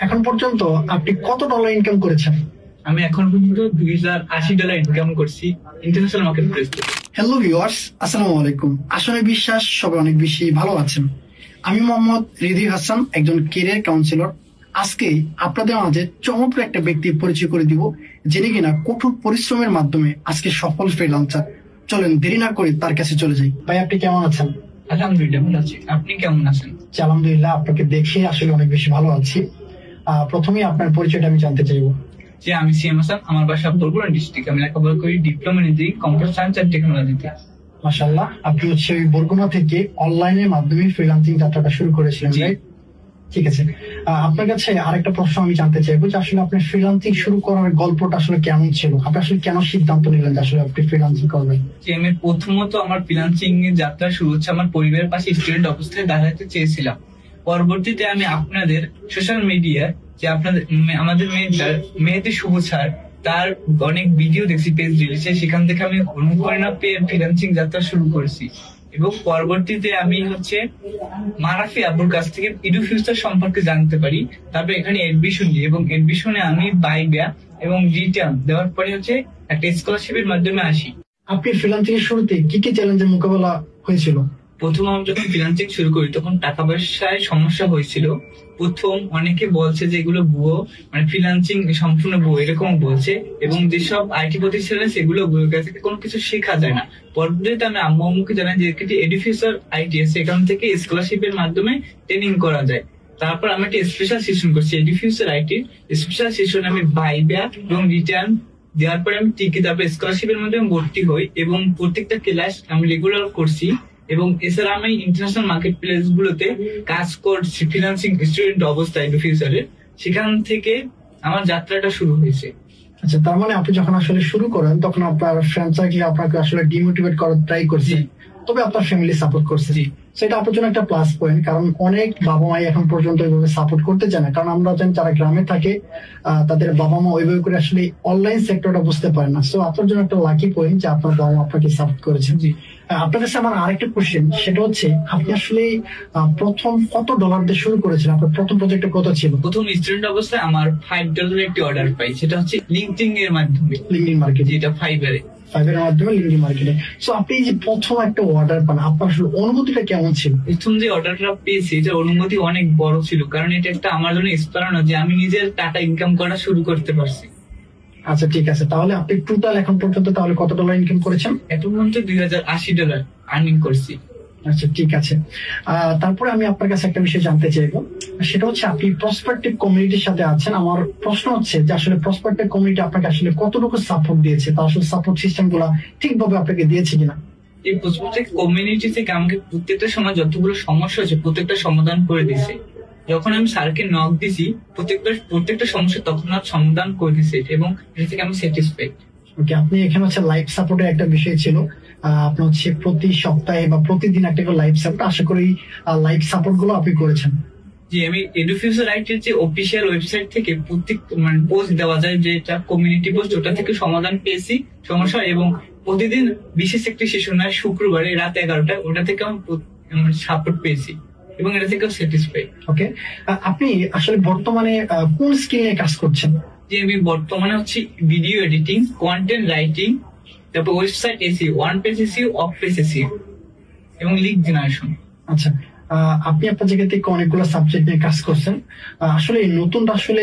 এখন পর্যন্ত আপনি কত ডলার ইনকাম করেছেন? আমি এখন পর্যন্ত $2080 ইনকাম করছি ইন্টারন্যাশনাল মার্কেট প্লেস থেকে। হ্যালো ভিউয়ার্স, আসসালামু আলাইকুম। আসলে বিশ্বাস সবাই অনেক বেশি ভালো আছেন। আমি মোহাম্মদ রিদি হাসান, একজন ক্যারিয়ার কাউন্সিলর। আজকে আপনাদের মাঝে চমৎকার একটা ব্যক্তির পরিচয় করে দিব, যিনি কিনা কঠোর পরিশ্রমের মাধ্যমে আজকে সফল ফ্রিল্যান্সার। চলেন দেরি না করে তার কাছে চলে যাই। ভাই, আপনি কেমন আছেন? আলহামদুলিল্লাহ ভালো আছি, আপনি কেমন আছেন? আলহামদুলিল্লাহ, আপনাকে দেখে আসলে অনেক বেশি ভালো আছি। প্রথমেই আপনার পরিচয়টা আমি জানতে চাইবো। যে আমি সিএম হাসান, আমার বাসা বরগুনা ডিস্ট্রিক্ট। আমি লেখাপড়া করি diploma in computer science and টেকনোলজিতে। মাশাআল্লাহ, আপনি হচ্ছে ওই বরগুনা থেকে অনলাইনের মাধ্যমে ফ্রিল্যান্সিং যাত্রাটা শুরু করেছিলেন, রাইট? ঠিক আছে। আপনার কাছে আরেকটা প্রশ্ন আমি জানতে চাইবো যে আসলে আপনার ফ্রিল্যান্সিং শুরু করার গল্পটা আসলে কেমন ছিল? আপনি আসলে কেন সিদ্ধান্ত নিলেন যে আসলে আপনি ফ্রিল্যান্সিং করবেন? যে আমি প্রথমত আমার ফ্রিল্যান্সিং এর যাত্রা শুরু হচ্ছে আমার পরিবারের পাশে স্টুডেন্ট অবস্থায় দাঁড়াতে চেয়েছিলাম। পরবর্তীতে আমি আপনাদের সোশ্যাল মিডিয়া যে আপনাদের আমাদের মেয়েদের শুভ ছাড় তার অনেক ভিডিও দেখছি পেজ রিলিজে, সেখান থেকে আমি অনুপ্রেরণা পেয়ে ফ্রিল্যান্সিং যাত্রা শুরু করেছি। এবং পরবর্তীতে আমি মারাফি আব্বুর কাছ থেকে ইডু ফিউচার সম্পর্কে জানতে পারি। তারপর এখানে এডমিশন দিই এবং এডমিশনে আমি বাইবা এবং রিটার্ন দেওয়ার পরে একটা স্কলারশিপের মাধ্যমে আসি। আপনি ফ্রিল্যান্সিং এর শুরুতে কি কি চ্যালেঞ্জের মোকাবেলা হয়েছিল? প্রথম আমি যখন ফ্রিল্যান্সিং শুরু করি তখন টাকা পয়সায় সমস্যা হয়েছিল। প্রথম অনেকে বলছে যে এগুলো ভুয়ো, মানে ফ্রিল্যান্সিং সম্পূর্ণ ভুয়ো এরকম বলছে, এবং যেসব আইটি প্রতিষ্ঠানে সেগুলো ভুয়ো, কাছে কোনো কিছু শেখা যায় না। পরবর্তীতে আমি আম্মুকে জানাই যে এডুফিউচার আইটি সেখান থেকে স্কলারশিপের মাধ্যমে ট্রেনিং করা যায়। তারপর আমি একটা স্পেশাল সেশন করছি এডুফিউচার আইটি স্পেশাল সেশন। আমি বাইবা এবং রিটার্ন দেওয়ার পরে আমি টিকে তারপর স্কলারশিপের মধ্যে ভর্তি হই এবং প্রত্যেকটা ক্লাস আমি রেগুলার করছি। এবং এছাড়া আমি ইন্টারন্যাশনাল মার্কেট প্লেস গুলোতে কাজ করছি ফ্রিল্যান্সিং স্টুডেন্ট অবস্থায় ফিউচারে। সেখান থেকে আমার যাত্রাটা শুরু হয়েছে। আচ্ছা, তার মানে আপনি যখন আসলে শুরু করেন তখন আপনার ফ্রেন্ড সার্কেল আপনাকে আসলে ডিমোটিভেট করার ট্রাই করছে, তবে আপনার ফ্যামিলি সাপোর্ট করছে। সেটা আপনার জন্য একটা প্লাস পয়েন্ট, কারণ অনেক বাবা মাই এখন পর্যন্ত ওইভাবে সাপোর্ট করতে চায় না। কারণ আমরা জানি যারা গ্রামে থাকে তাদের বাবা মা ওইভাবে করে আসলে অনলাইন সেক্টরটা বুঝতে পারে না। সো আপনার জন্য একটা লাকি পয়েন্ট যে আপনার বাবা মা আপনাকে সাপোর্ট করেছেন। আপনার কাছে আমার আরেকটা কোশ্চেন, সেটা হচ্ছে আপনি আসলে প্রথম কত ডলার দিয়ে শুরু করেছিলেন? আপনার প্রথম প্রজেক্টটা কত ছিল? প্রথম স্টুডেন্ট অবস্থায় আমার $5 একটি অর্ডার পাই, সেটা লিঙ্কডইন এর মাধ্যমে। লিঙ্কডইন মার্কেট, যেটা ফাইবারের মাধ্যমে লিঙ্কডইন মার্কেটে। সো আপনি যে প্রথম একটা অর্ডার পান, আপনার আসলে অনুভূতিটা কেমন ছিল? প্রথম যে অর্ডারটা পেয়েছি এটার অনুভূতি অনেক বড় ছিল, কারণ এটা একটা আমার জন্য ইন্সপায়ার যে আমি নিজের টাকা ইনকাম করা শুরু করতে পারছি। আচ্ছা, ঠিক আছে। তাহলে আপনি টোটাল এখন পর্যন্ত তাহলে কত ডলার ইনকাম করেছেন? এখন পর্যন্ত $2080 আর্নিং করছি। আচ্ছা, ঠিক আছে। তারপরে আমি আপনার কাছে একটা বিষয় জানতে চাইবো, সেটা হচ্ছে আপনি প্রসপেক্টিভ কমিউনিটির সাথে আছেন। আমার প্রশ্ন হচ্ছে যে আসলে প্রসপেক্টিভ কমিউনিটি আপনাকে আসলে কতটুকু সাপোর্ট দিয়েছে, তার আসলে সাপোর্ট সিস্টেম গুলা ঠিকভাবে আপনাকে দিয়েছে কিনা? এই প্রসপেক্টিভ কমিউনিটি থেকে আমাকে প্রত্যেকটা সময় যতগুলো সমস্যা হচ্ছে প্রত্যেকটা সমাধান করে দিয়েছে। যখন আমি স্যারকে নক দিছি প্রত্যেকটা সমস্যা তখন আর সমাধান করে দিয়েছে এবং এটা থেকে আমি স্যাটিসফাইড। ওকে, আপনি এখানে হচ্ছে লাইভ সাপোর্টের একটা বিষয় ছিল। আপনার হচ্ছে প্রতি সপ্তাহে বা প্রতিদিন একটা করে লাইভ সাপোর্ট, আশা করি লাইভ সাপোর্ট গুলো আপনি করেছেন। জি, আমি এডুফিউচার আইটির যে অফিসিয়াল ওয়েবসাইট থেকে প্রত্যেক পোস্ট দেওয়া যায়, যেটা কমিউনিটি পোস্ট, ওটা থেকে সমাধান পেয়েছি সমস্যা। এবং প্রতিদিন বিশেষ একটি সেশন হয় শুক্রবারে রাত 11টায়, ওটা থেকে আমি সাপোর্ট পেয়েছি এবং এটা থেকে স্যাটিসফাইড। ওকে, আপনি আসলে বর্তমানে কোন স্কিল নিয়ে কাজ করছেন? যে আমি বর্তমানে ভিডিও এডিটিং, কন্টেন্ট রাইটিং, তারপর website SEO, one page SEO, of page SEO এবং লিড জেনারেশন। আচ্ছা, আপনি আপনার জায়গা থেকে অনেকগুলো সাবজেক্ট নিয়ে কাজ করছেন। আসলে নতুন আসলে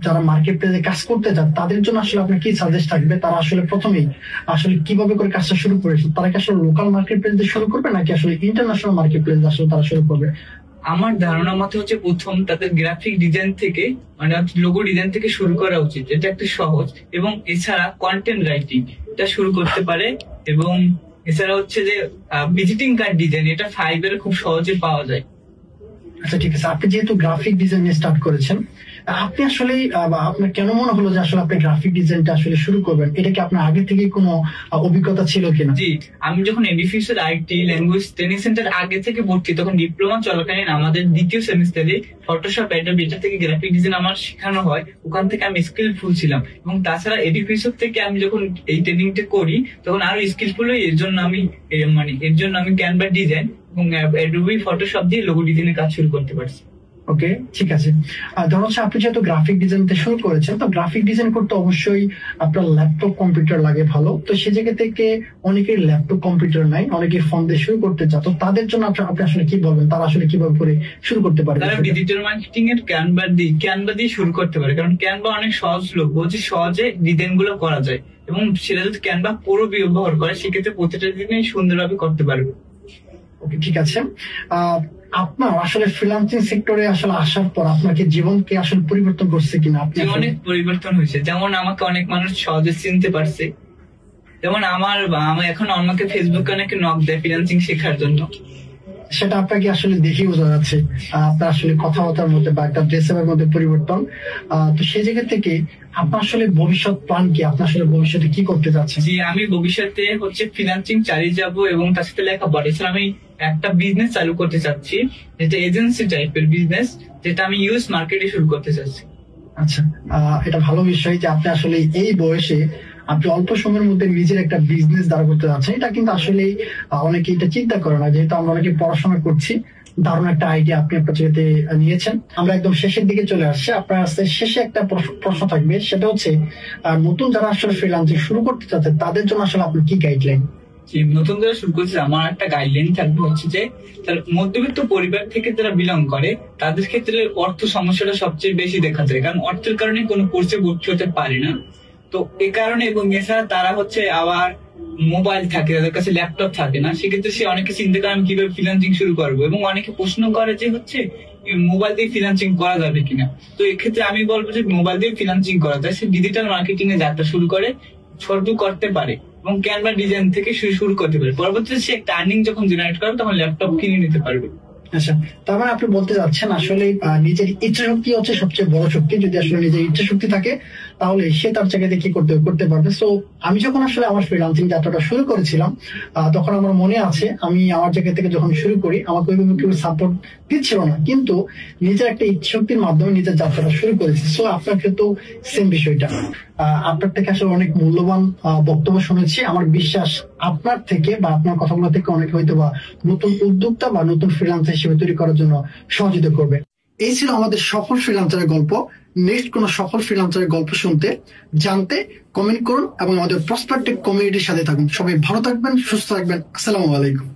যারা মার্কেট প্লেসে কাজ করতে চান তাদের জন্য আসলে আপনার কি সাজেস্ট থাকবে? তারা আসলে প্রথমেই আসলে কিভাবে করে কাজটা শুরু করেছে? তারা কি আসলে লোকাল মার্কেট প্লেস দিয়ে শুরু করবে নাকি আসলে ইন্টারন্যাশনাল মার্কেট প্লেস আসলে তারা শুরু করবে? আমার ধারণা মতে প্রথম তাদের গ্রাফিক ডিজাইন থেকে লোগো ডিজাইন থেকে শুরু করা উচিত, এটা একটা সহজ। এবং এছাড়া কন্টেন্ট রাইটিং এটা শুরু করতে পারে। এবং এছাড়া যে ভিজিটিং কার্ড ডিজাইন, এটা ফাইবারে খুব সহজে পাওয়া যায়। আচ্ছা, ঠিক আছে। আপনি যেহেতু গ্রাফিক ডিজাইন স্টার্ট করেছেন, আপনি আসলে আপনার কেন মনে হলো যে আসলে আপনি গ্রাফিক ডিজাইনটা আসলে শুরু করবেন? এটা কি আপনার আগে থেকে কোনো অভিজ্ঞতা ছিল কিনা? জি, আমি যখন এডুফিউচার আইটি ল্যাঙ্গুয়েজ ট্রেনিং সেন্টার আগে থেকে ভর্তি, তখন ডিপ্লোমা চলাকালীন আমাদের দ্বিতীয় সেমিস্টারে ফটোশপ, অ্যাডোবি এটা থেকে গ্রাফিক ডিজাইন আমার শেখানো হয়। ওখান থেকে আমি স্কিলফুল ছিলাম। এবং তাছাড়া এডুফিউচার থেকে আমি যখন এই ট্রেনিংটা করি তখন আরো স্কিলফুল হই। এর জন্য আমি ক্যানভা ডিজাইন এবং অ্যাডোবি ফটোশপ দিয়ে লোগো ডিজাইনের কাজ শুরু করতে পারছি। ওকে, ঠিক আছে। ধরো হচ্ছে আপনি যেহেতু গ্রাফিক ডিজাইনতে শুরু করেছেন, তো গ্রাফিক ডিজাইন করতে অবশ্যই আপনার ল্যাপটপ কম্পিউটার লাগে ভালো। তো সে জায়গা থেকে অনেকের ল্যাপটপ কম্পিউটার নাই, অনেকে ফোন দিয়ে শুরু করতে চায়। তো তাদের জন্য আপনি আসলে কি বলবেন, তারা আসলে কিভাবে করে শুরু করতে পারে? তারা ডিজিটাল মার্কেটিং এর ক্যানভা দিয়ে শুরু করতে পারে, কারণ ক্যানভা অনেক সহজলভ্য, যে সহজে ডিজাইন গুলো করা যায়, এবং সেটা যদি ক্যানভা পুরো ব্যবহার করে সেক্ষেত্রে প্রতিটা ডিজাইন সুন্দরভাবে করতে পারবে। ওকে, ঠিক আছে। আপনার আসলে ফ্রিল্যান্সিং সেক্টরে আসলে আসার পর আপনাকে জীবনকে আসলে পরিবর্তন করছে কিনা? আপনি অনেক পরিবর্তন হয়েছে, যেমন আমাকে অনেক মানুষ সহজে চিনতে পারছে। যেমন আমি এখন আমাকে ফেসবুকে অনেকে নক দেয় ফ্রিল্যান্সিং শেখার জন্য। সেটা আপনাকে আসলে দেখে বোঝা যাচ্ছে আপনার আসলে কথাবার্তার মধ্যে বা একটা ড্রেসের মধ্যে পরিবর্তন। তো সেই জায়গা থেকে আপনার আসলে ভবিষ্যৎ প্ল্যান কি? আপনি আসলে ভবিষ্যতে কি করতে যাচ্ছেন? জি, আমি ভবিষ্যতে ফ্রিল্যান্সিং চালিয়ে যাব, এবং তার সাথে লেখাপড়া। এছাড়া আমি একটা বিজনেস চালু করতে চাচ্ছি, যেটা এজেন্সি টাইপের বিজনেস, যেটা আমি ইউএস মার্কেটে শুরু করতে চাচ্ছি। আচ্ছা, এটা ভালো বিষয় যে আপনি আসলে এই বয়সে আপনি অল্প সময়ের মধ্যে নিজের একটা বিজনেস দাঁড় করতে যাচ্ছেন। এটা কিন্তু আসলে অনেকে এটা চিন্তা করে না, যেহেতু আমরা অনেকে পড়াশোনা করছি। দারুণ একটা আইডিয়া আপনি আপনার জায়গাতে নিয়েছেন। আমরা একদম শেষের দিকে চলে আসছি। আপনার কাছে শেষে একটা প্রশ্ন থাকবে, সেটা হচ্ছে নতুন যারা আসলে ফ্রিল্যান্সিং শুরু করতে চাচ্ছে তাদের জন্য আসলে আপনার কি গাইডলাইন? নতুন যারা শুরু করছে, আমার একটা গাইডলাইন থাকবে হচ্ছে যে মধ্যবিত্ত পরিবার থেকে যারা বিলং করে তাদের ক্ষেত্রে অর্থ সমস্যাটা সবচেয়ে বেশি দেখা যায়, কারণ অর্থের কারণে কোনো কোর্সে ভর্তি হতে পারে না। তো এ কারণে, এবং এছাড়া তারা আবার মোবাইল থাকে, তাদের কাছে ল্যাপটপ থাকে না, সেক্ষেত্রে সে অনেকে চিন্তা করে আমি কিভাবে ফ্রিল্যান্সিং শুরু করবো, এবং অনেকে প্রশ্ন করে যে মোবাইল দিয়ে ফ্রিল্যান্সিং করা যাবে কিনা। তো এক্ষেত্রে আমি বলবো যে মোবাইল দিয়ে ফ্রিল্যান্সিং করা যায়, সে ডিজিটাল মার্কেটিং এ যাত্রা শুরু করে শুরু করতে পারে, এবং ক্যানভা ডিজাইন থেকে শুরু করতে পারে। পরবর্তীতে সে একটা আর্নিং যখন জেনারেট করবে তখন ল্যাপটপ কিনে নিতে পারবে। আচ্ছা, তার মানে আপনি বলতে যাচ্ছেন আসলে নিজের ইচ্ছা শক্তি হচ্ছে সবচেয়ে বড় শক্তি। যদি আসলে নিজের ইচ্ছা শক্তি থাকে তাহলে সে তার জায়গাতে কি করতে পারবে। সো আমি যখন আসলে আমার ফ্রিল্যান্সিং যাত্রাটা শুরু করেছিলাম, তখন আমার মনে আছে আমি আমার জায়গা থেকে যখন শুরু করি আমাকে ওইভাবে কেউ সাপোর্ট দিচ্ছিল না, কিন্তু নিজের একটা ইচ্ছা শক্তির মাধ্যমে নিজের যাত্রাটা শুরু করেছি। সো আপনার ক্ষেত্রেও সেম বিষয়টা। আপনার থেকে আসলে অনেক মূল্যবান বক্তব্য শুনেছি। আমার বিশ্বাস আপনার থেকে বা আপনার কথাগুলো থেকে অনেক হয়তো বা নতুন উদ্যোক্তা বা নতুন ফ্রিল্যান্সার হিসেবে তৈরি করার জন্য সহযোগিতা করবে। এই ছিল আমাদের সফল ফ্রিল্যান্সারের গল্প। নেক্সট কোন সফল ফ্রিল্যান্সারের গল্প শুনতে জানতে কমেন্ট করুন এবং আমাদের প্রসপেক্টিভ কমিউনিটির সাথে থাকুন। সবাই ভালো থাকবেন, সুস্থ থাকবেন। আসসালামু আলাইকুম।